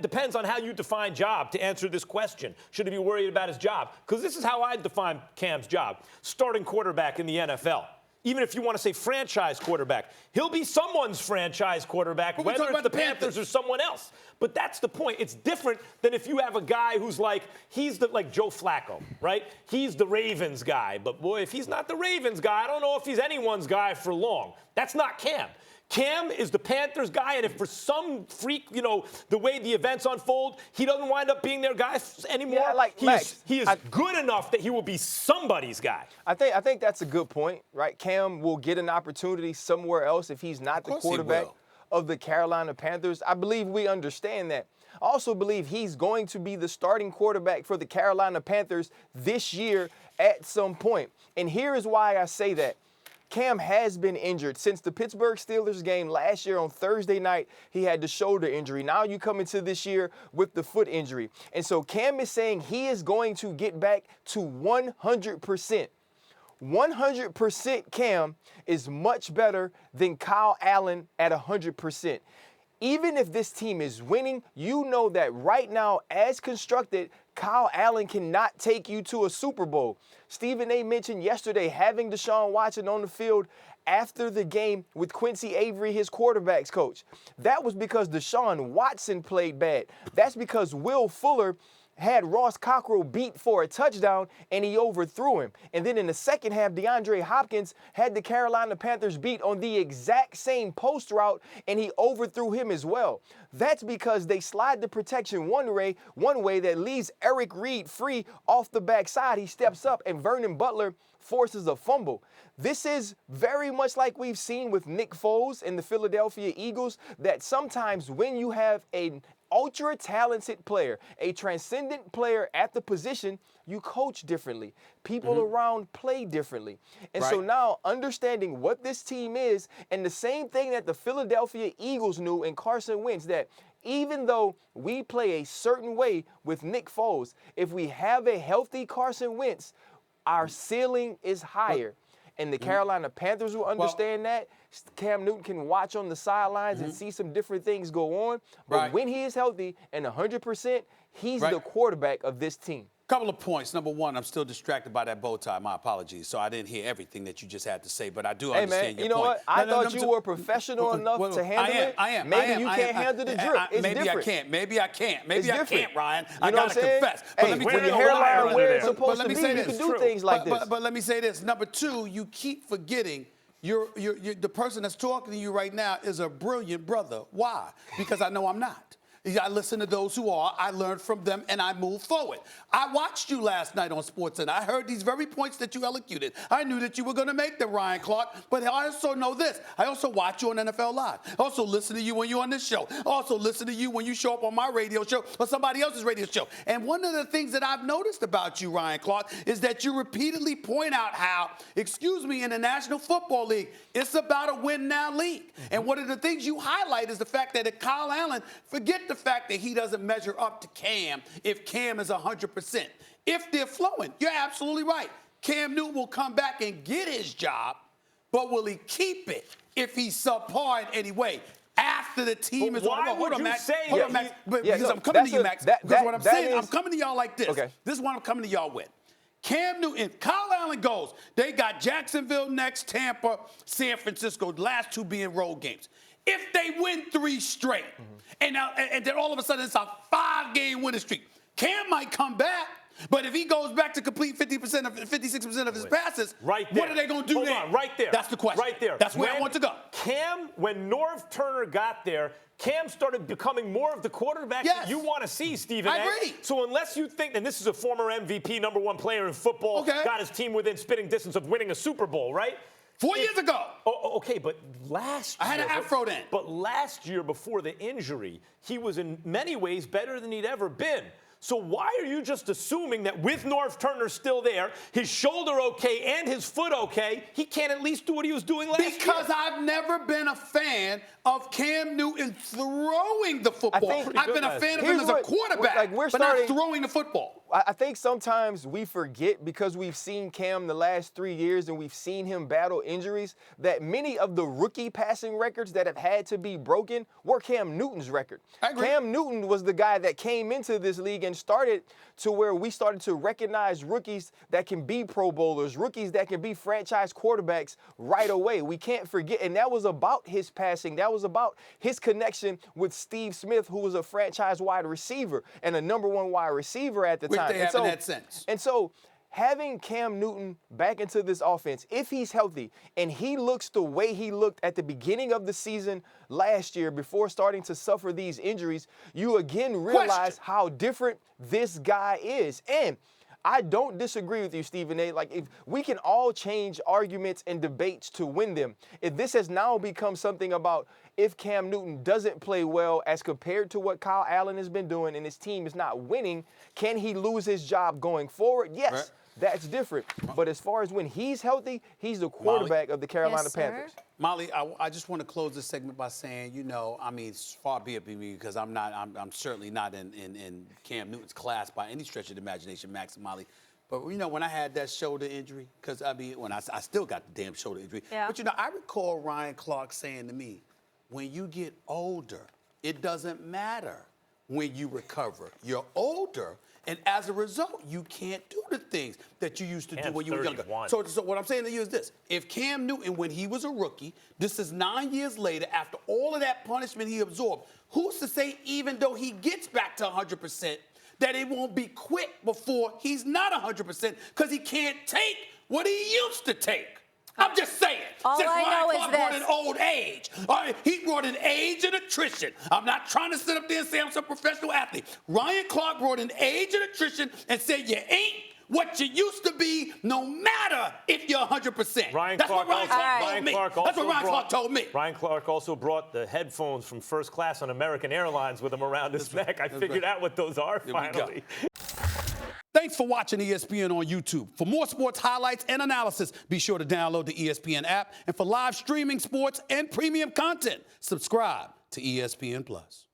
Depends on how you define job to answer this question. Should he be worried about his job? Because this is how I define Cam's job. Starting quarterback in the NFL. Even if you want to say franchise quarterback, he'll be someone's franchise quarterback, whether it's the Panthers or someone else. But that's the point. It's different than if you have a guy who's like Joe Flacco, right? He's the Ravens guy. But, boy, if he's not the Ravens guy, I don't know if he's anyone's guy for long. That's not Cam. Cam is the Panthers guy, and if for some freak, the way the events unfold, he doesn't wind up being their guy anymore, he is good enough that he will be somebody's guy. I think that's a good point, right? Cam will get an opportunity somewhere else if he's not the quarterback of the Carolina Panthers. I believe we understand that. I also believe he's going to be the starting quarterback for the Carolina Panthers this year at some point. And here is why I say that. Cam has been injured. Since the Pittsburgh Steelers game last year on Thursday night, he had the shoulder injury. Now you come into this year with the foot injury. And so Cam is saying he is going to get back to 100%. 100% Cam is much better than Kyle Allen at 100%. Even if this team is winning, you know that right now, as constructed, Kyle Allen cannot take you to a Super Bowl. Stephen A. mentioned yesterday having Deshaun Watson on the field after the game with Quincy Avery, his quarterback's coach. That was because Deshaun Watson played bad. That's because Will Fuller had Ross Cockrell beat for a touchdown, and he overthrew him. And then in the second half, DeAndre Hopkins had the Carolina Panthers beat on the exact same post route, and he overthrew him as well. That's because they slide the protection one way that leaves Eric Reed free off the backside. He steps up, and Vernon Butler forces a fumble. This is very much like we've seen with Nick Foles and the Philadelphia Eagles, that sometimes when you have an ultra-talented player, a transcendent player at the position, you coach differently. People around play differently. And so now understanding what this team is, and the same thing that the Philadelphia Eagles knew in Carson Wentz, that even though we play a certain way with Nick Foles, if we have a healthy Carson Wentz, our ceiling is higher. And the Carolina Panthers will understand that. Cam Newton can watch on the sidelines and see some different things go on. But when he is healthy and 100%, he's the quarterback of this team. Couple of points. Number one, I'm still distracted by that bow tie. My apologies. So I didn't hear everything that you just had to say, but I do understand your point. You know what? I thought you were professional enough to handle it. I am. Maybe you can't handle the drip. It's maybe different. Maybe I can't. Maybe I can't, Ryan. I got to confess. Hey, when your hairline where it's supposed to be, you can do things like this. But let me say this. Number two, you keep forgetting the person that's talking to you right now is a brilliant brother. Why? Because I know I'm not. I listen to those who are. I learn from them, and I move forward. I watched you last night on Sports, and I heard these very points that you elocuted. I knew that you were going to make them, Ryan Clark, but I also know this. I also watch you on NFL Live. I also listen to you when you're on this show. I also listen to you when you show up on my radio show or somebody else's radio show. And one of the things that I've noticed about you, Ryan Clark, is that you repeatedly point out how, in the National Football League, it's about a win-now league. And one of the things you highlight is the fact that Kyle Allen, forget the fact that he doesn't measure up to Cam if Cam is 100%. If they're flowing, you're absolutely right. Cam Newton will come back and get his job, but will he keep it if he's subpar in any way? After the team is over. Hold on, Max. Because I'm coming to you, Max. Because what I'm saying, I'm coming to y'all like this. Okay. This is what I'm coming to y'all with. Cam Newton, Kyle Allen goes. They got Jacksonville next, Tampa, San Francisco, the last two being road games. If they win 3 straight, and then all of a sudden it's a 5-game winning streak, Cam might come back. But if he goes back to complete 56% of his passes, what are they going to do then? Right there. That's the question. Right there. That's where I want to go. When Norv Turner got there, Cam started becoming more of the quarterback that you want to see, Stephen. I agree. So unless you think, and this is a former MVP, #1 player in football, got his team within spitting distance of winning a Super Bowl, right? 4 years ago. Okay, but last year. I had an afro then. But last year, before the injury, he was in many ways better than he'd ever been. So why are you just assuming that with Norv Turner still there, his shoulder okay and his foot okay, he can't at least do what he was doing last year? Because I've never been a fan of Cam Newton throwing the football. I've been a fan of him as a quarterback, but not throwing the football. I think sometimes we forget because we've seen Cam the last 3 years and we've seen him battle injuries that many of the rookie passing records that have had to be broken were Cam Newton's record. I agree. Cam Newton was the guy that came into this league and started to where we started to recognize rookies that can be Pro Bowlers, rookies that can be franchise quarterbacks right away. We can't forget, and that was about his passing. That was about his connection with Steve Smith, who was a franchise wide receiver and a #1 wide receiver at the time. Which they haven't had since. And so having Cam Newton back into this offense, if he's healthy and he looks the way he looked at the beginning of the season last year before starting to suffer these injuries, you again realize how different this guy is. And I don't disagree with you, Stephen A. Like, if we can all change arguments and debates to win them, if this has now become something about if Cam Newton doesn't play well as compared to what Kyle Allen has been doing and his team is not winning, can he lose his job going forward? Yes, right. That's different. But as far as when he's healthy, he's the quarterback of the Carolina Yes, Panthers. Molly, I just want to close this segment by saying, I mean, far be it from me because I'm certainly not in Cam Newton's class by any stretch of the imagination, Max and Molly. But, when I had that shoulder injury, because, when I still got the damn shoulder injury. Yeah. But, I recall Ryan Clark saying to me, when you get older, it doesn't matter when you recover. You're older, and as a result, you can't do the things that you used to do when you were younger. So what I'm saying to you is this. If Cam Newton, when he was a rookie, this is 9 years later, after all of that punishment he absorbed, who's to say even though he gets back to 100%, that it won't be quick before he's not 100% because he can't take what he used to take? I'm just saying. All Since I know Ryan is Clark this. brought in old age. All right, he brought in age and attrition. I'm not trying to sit up there and say I'm some professional athlete. Ryan Clark brought in age and attrition and said you ain't what you used to be, no matter if you're 100%. That's what Ryan Clark told me. Ryan Clark also brought the headphones from first class on American Airlines with him around his neck. I figured out what those are finally. Thanks for watching ESPN on YouTube. For more sports highlights and analysis, be sure to download the ESPN app. And for live streaming sports and premium content, subscribe to ESPN+.